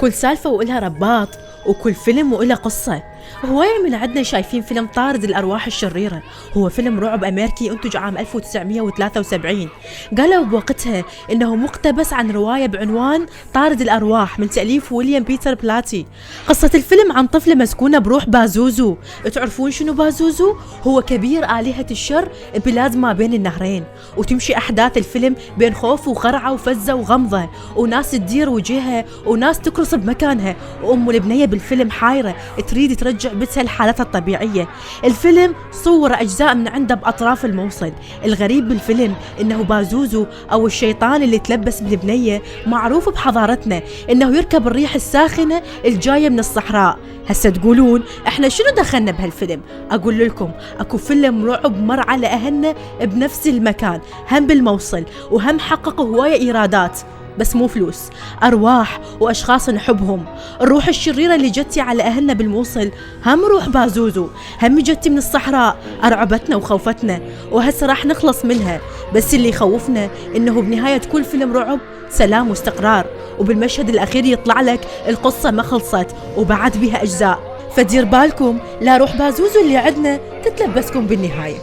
كل سالفة وإلها رباط، وكل فيلم وإله قصة. هواية من عندنا شايفين فيلم طارد الأرواح الشريرة، هو فيلم رعب أمريكي أنتج عام 1973. قالوا بوقتها إنه مقتبس عن رواية بعنوان طارد الأرواح من تأليف ويليام بيتر بلاتي. قصة الفيلم عن طفلة مسكونة بروح بازوزو. تعرفون شنو بازوزو؟ هو كبير آلهة الشر بلاد ما بين النهرين، وتمشي أحداث الفيلم بين خوف وخرعة وفزة وغمضة، وناس تدير وجهها وناس تكرس بمكانها، وأم البنية بالفيلم حايرة تريد ترجع بيتها لحالتها الطبيعية. الفيلم صور أجزاء من عنده بأطراف الموصل. الغريب بالفيلم إنه بازوزو أو الشيطان اللي تلبس بالبنية معروف بحضارتنا إنه يركب الريح الساخنة الجاية من الصحراء. هسه تقولون إحنا شنو دخلنا بهالفيلم؟ أقول لكم أكو فيلم رعب مر على أهلنا بنفس المكان، هم بالموصل وهم حقق هواية إيرادات، بس مو فلوس، أرواح وأشخاص نحبهم. الروح الشريرة اللي جتي على أهلنا بالموصل هم روح بازوزو، هم جتي من الصحراء، أرعبتنا وخوفتنا، وهسه راح نخلص منها. بس اللي يخوفنا إنه بنهاية كل فيلم رعب سلام واستقرار، وبالمشهد الأخير يطلع لك القصة ما خلصت وبعد بها أجزاء. فدير بالكم لا روح بازوزو اللي عندنا تتلبسكم بالنهاية.